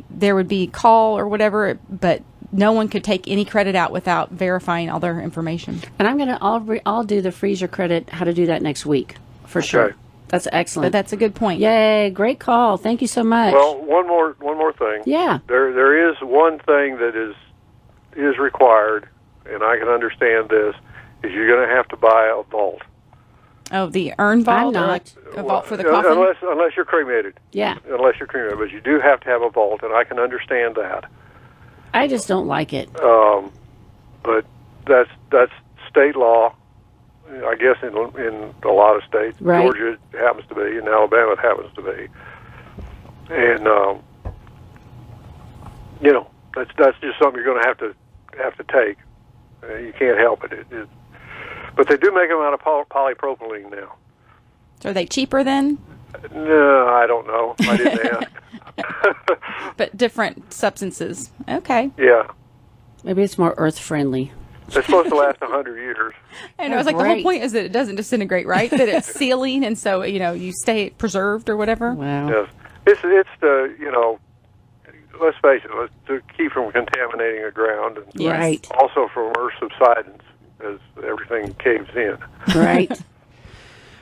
there would be call or whatever, but no one could take any credit out without verifying all their information. And I'll do the freeze your credit, how to do that next week for sure. That's excellent. But that's a good point. Yay, great call. Thank you so much. Well, one more thing. Yeah. There is one thing that is required, and I can understand this, is you're going to have to buy a vault. Oh, the urn vault? I'm not. A vault for the coffin? Unless you're cremated. Yeah. Unless you're cremated. But you do have to have a vault, and I can understand that. I just don't like it. But that's state law, I guess, in a lot of states. Right. Georgia happens to be, and Alabama it happens to be. And that's just something you're going to have to take. You can't help it. But they do make them out of polypropylene now. So are they cheaper then? No, I don't know. I didn't ask. But different substances. Okay. Yeah. Maybe it's more earth friendly. It's supposed to last 100 years. I know. It's like the whole point is that it doesn't disintegrate, right? That it's sealing, and so you stay preserved or whatever. Wow. Yes. It's the let's face it, to keep from contaminating the ground, and Yes. Right. also from earth subsidence as everything caves in. Right.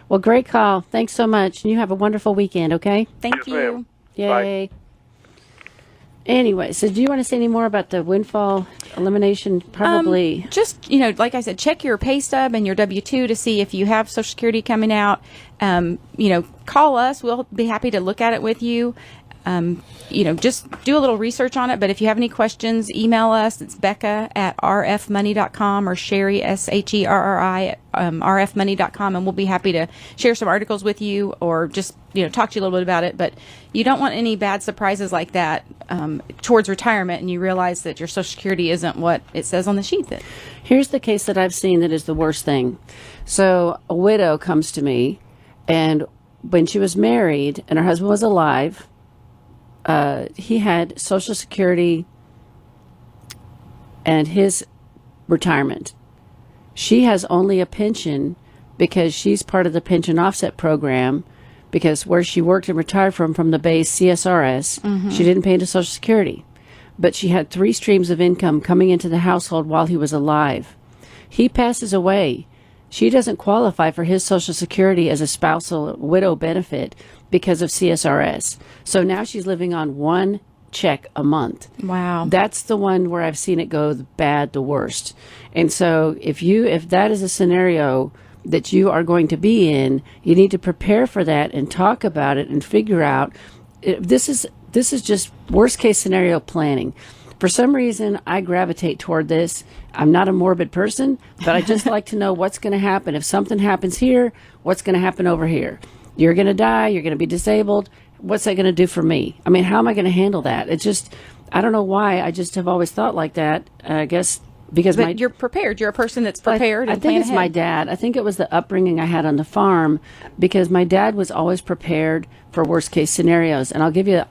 Well, great call. Thanks so much. And you have a wonderful weekend, okay? Thank Yes, you. ma'am. Yay. Anyway, so do you want to say any more about the windfall elimination? Probably. Just, like I said, check your pay stub and your W-2 to see if you have Social Security coming out. Call us. We'll be happy to look at it with you. Just do a little research on it. But if you have any questions, email us. It's Becca@rfmoney.com or Sherri, Sherri, at rfmoney.com, and we'll be happy to share some articles with you or just talk to you a little bit about it. But you don't want any bad surprises like that towards retirement, and you realize that your Social Security isn't what it says on the sheet. Here's the case that I've seen that is the worst thing. So a widow comes to me, and when she was married and her husband was alive, he had Social Security and his retirement. She has only a pension because she's part of the pension offset program, because where she worked and retired from the base CSRS, she didn't pay into Social Security. But she had 3 streams of income coming into the household while he was alive. He passes away. She doesn't qualify for his Social Security as a spousal widow benefit because of CSRS. So now she's living on 1 check a month. Wow. That's the one where I've seen it go the bad, the worst. And so if that is a scenario that you are going to be in, you need to prepare for that and talk about it and figure out. This is just worst case scenario planning. For some reason, I gravitate toward this. I'm not a morbid person, but I just like to know what's going to happen. If something happens here, what's going to happen over here? You're going to die. You're going to be disabled. What's that going to do for me? I mean, how am I going to handle that? It's just, I don't know why. I just have always thought like that. I guess because you're prepared. You're a person that's prepared. I and think plan it's ahead. my dad. I think it was the upbringing I had on the farm, because my dad was always prepared for worst case scenarios. And I'll give you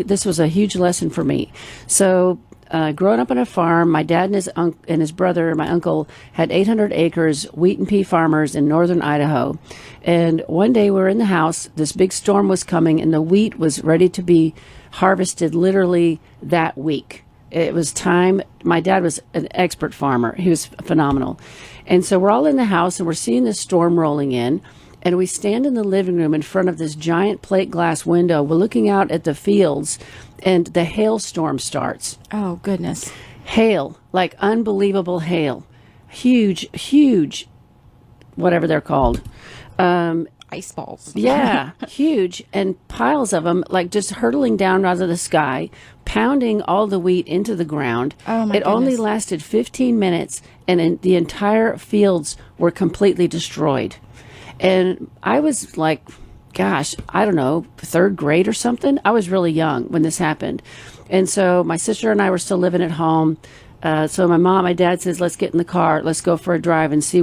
this was a huge lesson for me. So, growing up on a farm, my dad and his brother, my uncle, had 800 acres, wheat and pea farmers in northern Idaho. And one day we were in the house, this big storm was coming, and the wheat was ready to be harvested literally that week. It was time. My dad was an expert farmer. He was phenomenal. And so we're all in the house, and we're seeing this storm rolling in. And we stand in the living room in front of this giant plate glass window. We're looking out at the fields, and the hailstorm starts. Oh, goodness. Hail, like unbelievable hail. Huge, whatever they're called. Ice balls. Yeah, huge, and piles of them, like just hurtling down out of the sky, pounding all the wheat into the ground. Oh, my It only goodness. lasted 15 minutes, and the entire fields were completely destroyed. And I was like, gosh, I don't know, 3rd grade or something. I was really young when this happened. And so my sister and I were still living at home. So my dad says, let's get in the car, let's go for a drive and see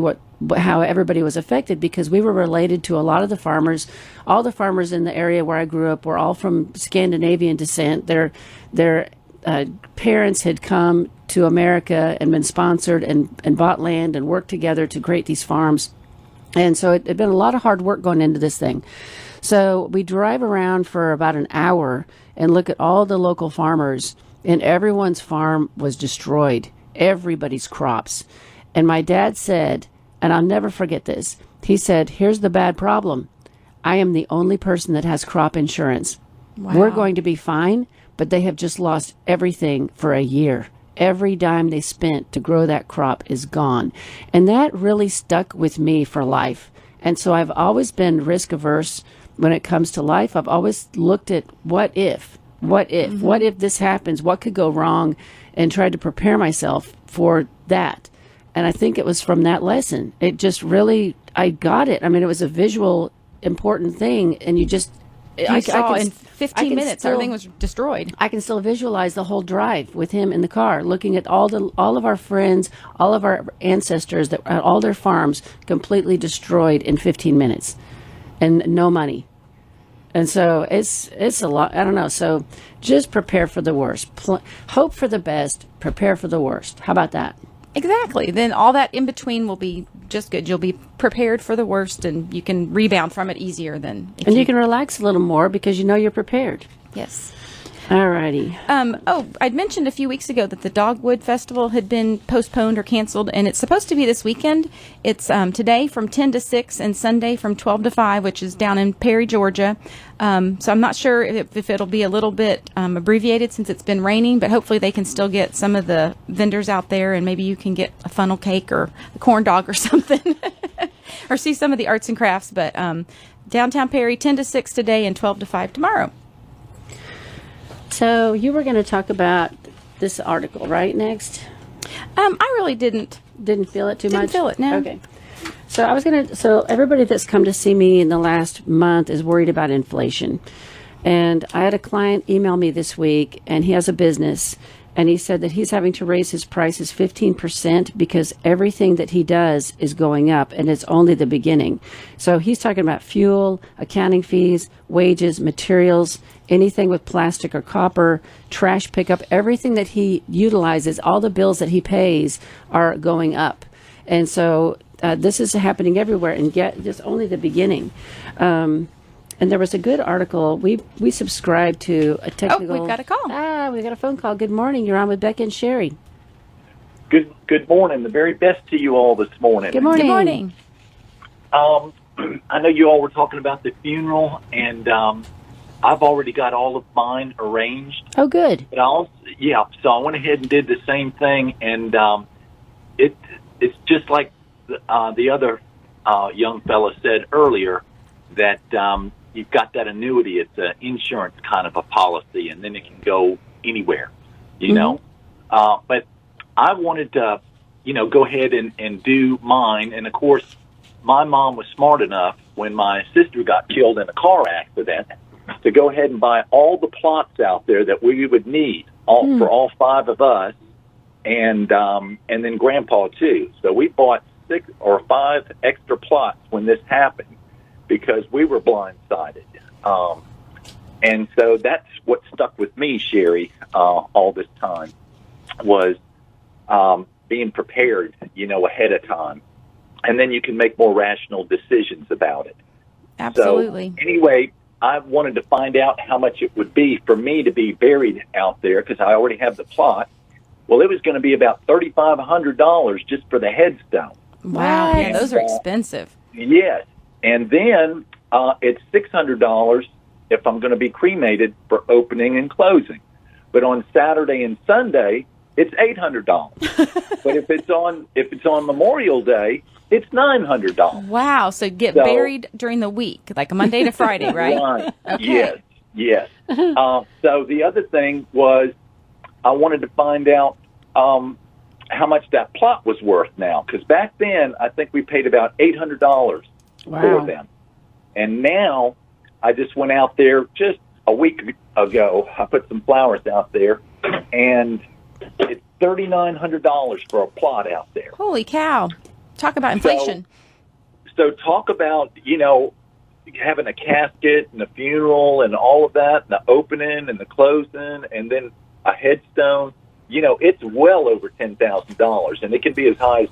how everybody was affected, because we were related to a lot of the farmers. All the farmers in the area where I grew up were all from Scandinavian descent. Their parents had come to America and been sponsored and bought land and worked together to create these farms. And so it had been a lot of hard work going into this thing. So we drive around for about an hour and look at all the local farmers, and everyone's farm was destroyed, everybody's crops. And my dad said, and I'll never forget this, he said, here's the bad problem. I am the only person that has crop insurance. Wow. We're going to be fine, but they have just lost everything for a year. Every dime they spent to grow that crop is gone. And that really stuck with me for life. And so I've always been risk averse when it comes to life. I've always looked at what if this happens, what could go wrong, and tried to prepare myself for that. And I think it was from that lesson. It just really, I got it. I mean, it was a visual, important thing, and you just... You saw in 15 minutes, everything was destroyed. I can still visualize the whole drive with him in the car, looking at all of our friends, all of our ancestors, that all their farms completely destroyed in 15 minutes. and no money. And so it's a lot. I don't know. So just prepare for the worst. Hope for the best. Prepare for the worst. How about that? Exactly. Then all that in between will be just good. You'll be prepared for the worst, and you can rebound from it easier than. And you can relax a little more because you know you're prepared. Yes. All righty. I'd mentioned a few weeks ago that the Dogwood Festival had been postponed or canceled, and it's supposed to be this weekend. It's today from 10 to 6 and Sunday from 12 to 5, which is down in Perry, Georgia. So I'm not sure if it'll be a little bit abbreviated since it's been raining, but hopefully they can still get some of the vendors out there, and maybe you can get a funnel cake or a corn dog or something, or see some of the arts and crafts. But downtown Perry, 10 to 6 today and 12 to 5 tomorrow. So you were going to talk about this article, right? Next. I really didn't feel it too much. Didn't feel it. No. Okay. So I was gonna. So everybody that's come to see me in the last month is worried about inflation, and I had a client email me this week, and he has a business, and he said that he's having to raise his prices 15% because everything that he does is going up, and it's only the beginning. So he's talking about fuel, accounting fees, wages, materials, anything with plastic or copper, trash pickup, everything that he utilizes, all the bills that he pays are going up. And so this is happening everywhere, and just only the beginning. And there was a good article. We subscribe to a technical. Oh, we've got a call. We've got a phone call. Good morning. You're on with Becca and Sherri. Good morning. The very best to you all this morning. Good morning. Good morning. I know you all were talking about the funeral, and I've already got all of mine arranged. Oh, good. But so I went ahead and did the same thing, and it's just like the other young fella said earlier, that you've got that annuity. It's an insurance kind of a policy, and then it can go anywhere, you know. But I wanted to, go ahead and do mine. And, of course, my mom was smart enough when my sister got killed in a car accident to go ahead and buy all the plots out there that we would need for all 5 of us, and then Grandpa, too. So we bought 6 or 5 extra plots when this happened, because we were blindsided. And so that's what stuck with me, Sherri, all this time, was being prepared, ahead of time. And then you can make more rational decisions about it. Absolutely. So, anyway, I wanted to find out how much it would be for me to be buried out there, because I already have the plot. Well, it was going to be about $3,500 just for the headstone. Wow, yeah, those are expensive. Yes. And then it's $600 if I'm going to be cremated for opening and closing. But on Saturday and Sunday, it's $800. But if it's on Memorial Day, it's $900. Wow. So buried during the week, like a Monday to Friday, right? Right. Okay. Yes. So the other thing was I wanted to find out how much that plot was worth now. Because back then, I think we paid about $800 for them. And now, I just went out there just a week ago. I put some flowers out there, and it's $3,900 for a plot out there. Holy cow. Talk about inflation. So talk about, having a casket and a funeral and all of that, and the opening and the closing, and then a headstone. It's well over $10,000, and it can be as high as,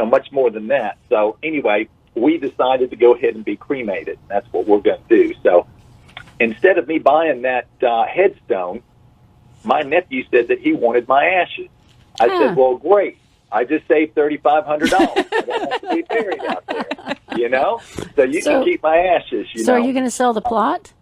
much more than that. So anyway, we decided to go ahead and be cremated. That's what we're going to do. So instead of me buying that headstone, my nephew said that he wanted my ashes. I said, well, great. I just saved $3,500. I don't have to be buried out there, So you can keep my ashes, So are you going to sell the plot?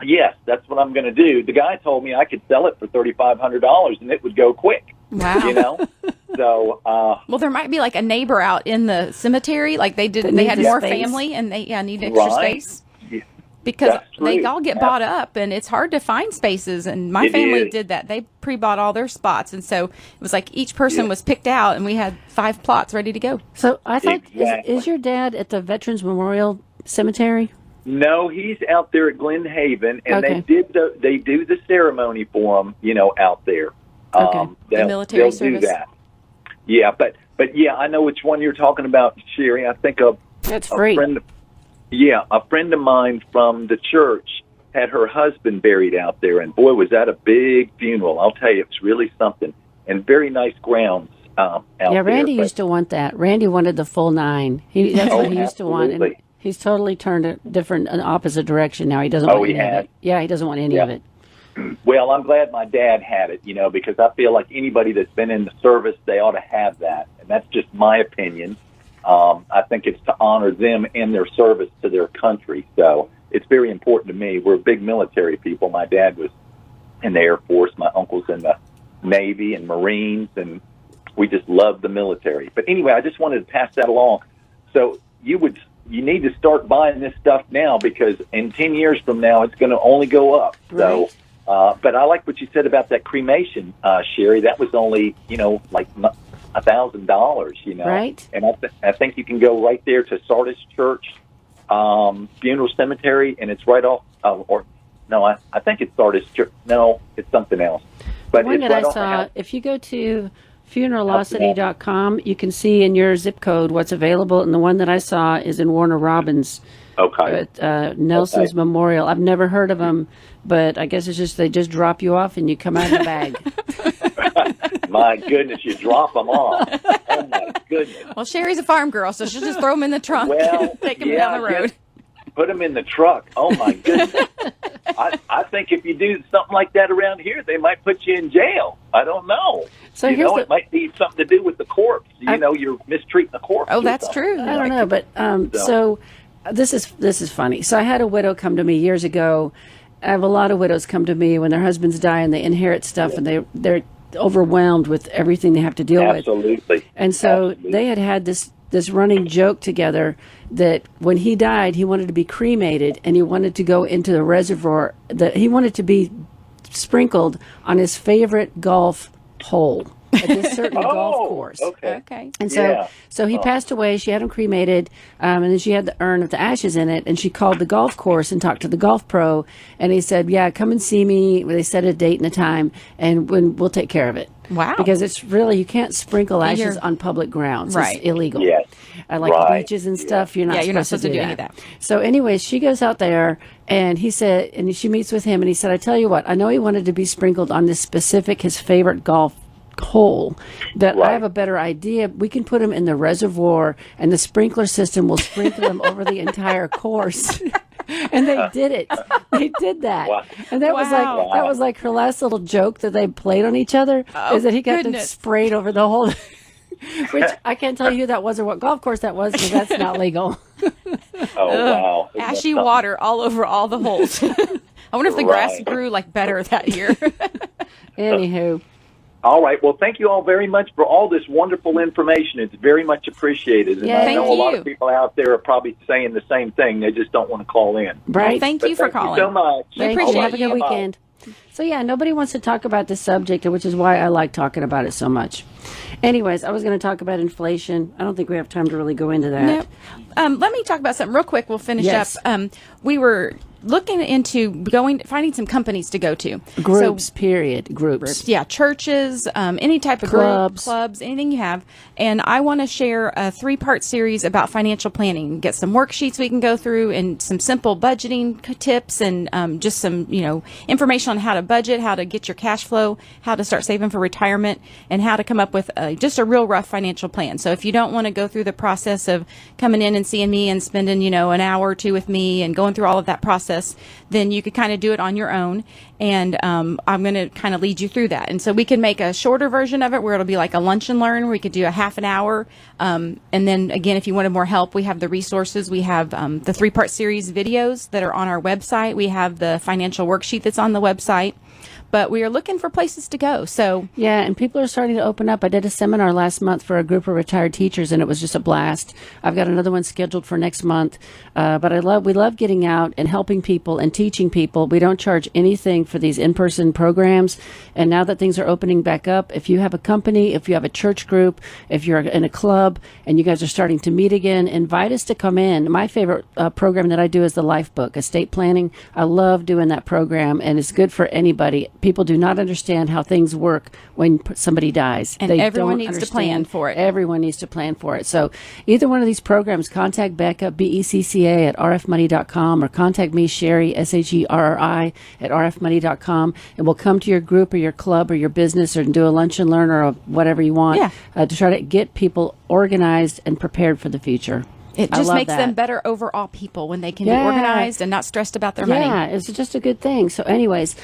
Yes, that's what I'm going to do. The guy told me I could sell it for $3,500 and it would go quick. Wow. So, well, there might be like a neighbor out in the cemetery, like they had more space. Family, and they need extra space. Yeah. Because they all get bought up, and it's hard to find spaces. And my family did that; they pre-bought all their spots, and so it was like each person was picked out, and we had 5 plots ready to go. So I thought, is your dad at the Veterans Memorial Cemetery? No, he's out there at Glen Haven, and they do the ceremony for him, out there. Okay. The military service. Do that. Yeah, but yeah, I know which one you're talking about, Sherri. I think that's free. Yeah, a friend of mine from the church had her husband buried out there, and boy, was that a big funeral. I'll tell you, it was really something, and very nice grounds out there. Yeah, Randy used to want that. Randy wanted the full 9. That's what he used to want, and he's totally turned an opposite direction now. He doesn't want any of it. Yeah, he doesn't want any of it. Well, I'm glad my dad had it, because I feel like anybody that's been in the service, they ought to have that, and that's just my opinion. I think it's to honor them and their service to their country. So it's very important to me. We're big military people. My dad was in the Air Force. My uncle's in the Navy and Marines, and we just love the military. But anyway, I just wanted to pass that along. So you need to start buying this stuff now, because in 10 years from now, it's going to only go up. Right. So, but I like what you said about that cremation, Sherry. That was only, like $1,000, Right. And I think you can go right there to Sardis Church Funeral Cemetery, and it's right off. I think it's Sardis Church. No, it's something else. But the one that I saw, if you go to funeralocity.com, you can see in your zip code what's available, and the one that I saw is in Warner Robins. Okay. At Nelson's Memorial. I've never heard of them, but I guess it's just they just drop you off and you come out of the bag. My goodness, you drop them off. Oh, my goodness. Well, Sherry's a farm girl, so she'll just throw them in the trunk and take them down the road. Put them in the truck. Oh, my goodness. I think if you do something like that around here, they might put you in jail. I don't know. So it might be something to do with the corpse. You're mistreating the corpse. Oh, that's true. I don't know, but so this is funny. So I had a widow come to me years ago. I have a lot of widows come to me when their husbands die and they inherit stuff, and they're overwhelmed with everything they have to deal with. Absolutely. And so they had this running joke together that when he died, he wanted to be cremated, and he wanted to go into the reservoir, that he wanted to be sprinkled on his favorite golf hole at this certain golf course. Okay. And so he passed away. She had him cremated, and then she had the urn with the ashes in it, and she called the golf course and talked to the golf pro, and he said, yeah, come and see me. They set a date and a time, and we'll take care of it. Wow. Because it's really, you can't sprinkle ashes on public grounds. Right. It's illegal. Yes. Like beaches and stuff, you're not supposed to do any of that. So anyways, she goes out there, and he said, and she meets with him, and he said, I tell you what, I know he wanted to be sprinkled on this specific, his favorite golf hole, that I have a better idea. We can put him in the reservoir, and the sprinkler system will sprinkle him over the entire course. And they did it. They did that. Wow. And that was like her last little joke that they played on each other, is that he got them sprayed over the whole. Which I can't tell you who that was or what golf course that was, because that's not legal. Wow. Ashy water all over all the holes. I wonder if the grass grew better that year. Anywho. All right. Well, thank you all very much for all this wonderful information. It's very much appreciated. And I know a lot of people out there are probably saying the same thing. They just don't want to call in. Right. Well, thank you for calling. Thank you so much. Thank you. Have a good weekend. So, nobody wants to talk about this subject, which is why I like talking about it so much. Anyways, I was going to talk about inflation. I don't think we have time to really go into that. No. Let me talk about something real quick. We'll finish up. We were looking into finding some companies to go to. Groups. Yeah, churches, any type of clubs, anything you have. And I want to share a 3-part series about financial planning. Get some worksheets we can go through, and some simple budgeting tips, and just some information on how to budget, how to get your cash flow, how to start saving for retirement, and how to come up with just a real rough financial plan. So if you don't want to go through the process of coming in and seeing me and spending an hour or two with me and going through all of that process, then you could kind of do it on your own. And I'm going to kind of lead you through that. And so we can make a shorter version of it where it'll be like a lunch and learn, where we could do a half an hour. And then again, if you wanted more help, we have the resources. We have the 3-part series videos that are on our website. We have the financial worksheet that's on the website. But we are looking for places to go. So yeah, and people are starting to open up. I did a seminar last month for a group of retired teachers, and it was just a blast. I've got another one scheduled for next month. But we love getting out and helping people and teaching people. We don't charge anything for these in-person programs. And now that things are opening back up, if you have a company, if you have a church group, if you're in a club, and you guys are starting to meet again, invite us to come in. My favorite program that I do is the Life Book, estate planning. I love doing that program, and it's good for anybody. People do not understand how things work when somebody dies. And they everyone don't needs to understand. plan for it. Everyone needs to plan for it. So either one of these programs, contact Becca, BECCA at rfmoney.com, or contact me, Sherri, SHERRI, at rfmoney.com, and we'll come to your group or your club or your business or do a lunch and learn or whatever you want to try to get people organized and prepared for the future. It just makes them better overall people when they can be organized and not stressed about their money. Yeah, it's just a good thing. So anyways,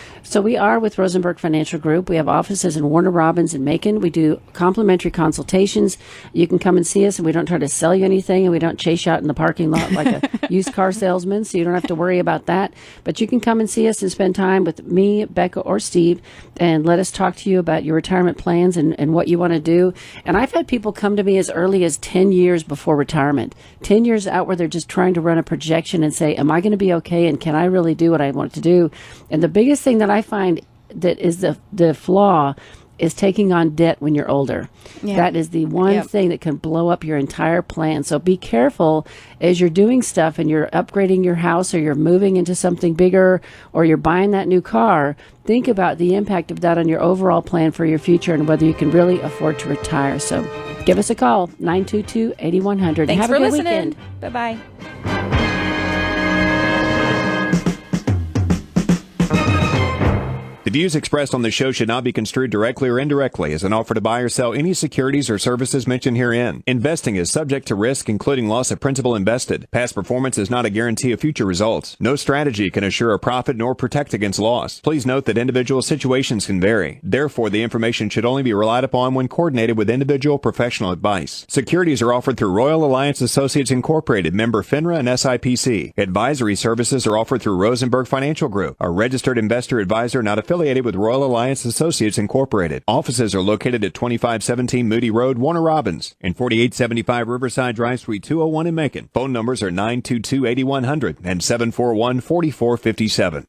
we are with Rosenberg Financial Group. We have offices in Warner Robins and Macon. We do complimentary consultations. You can come and see us, and we don't try to sell you anything, and we don't chase you out in the parking lot like a used car salesman, so you don't have to worry about that. But you can come and see us and spend time with me, Becca, or Steve, and let us talk to you about your retirement plans and what you want to do. And I've had people come to me as early as 10 years before retirement. 10 years out where they're just trying to run a projection and say, am I going to be okay? And can I really do what I want to do? And the biggest thing that I find that is the flaw is taking on debt when you're older. Yeah. That is the one thing that can blow up your entire plan. So be careful as you're doing stuff and you're upgrading your house or you're moving into something bigger or you're buying that new car. Think about the impact of that on your overall plan for your future and whether you can really afford to retire. So give us a call, 922-8100. Thanks Have for a good listening. weekend. Bye-bye. The views expressed on this show should not be construed directly or indirectly as an offer to buy or sell any securities or services mentioned herein. Investing is subject to risk, including loss of principal invested. Past performance is not a guarantee of future results. No strategy can assure a profit nor protect against loss. Please note that individual situations can vary. Therefore, the information should only be relied upon when coordinated with individual professional advice. Securities are offered through Royal Alliance Associates Incorporated, member FINRA and SIPC. Advisory services are offered through Rosenberg Financial Group, a registered investor advisor not affiliated with Royal Alliance Associates Incorporated. Offices are located at 2517 Moody Road, Warner Robins, and 4875 Riverside Drive, Suite 201 in Macon. Phone numbers are 922-8100 and 741-4457.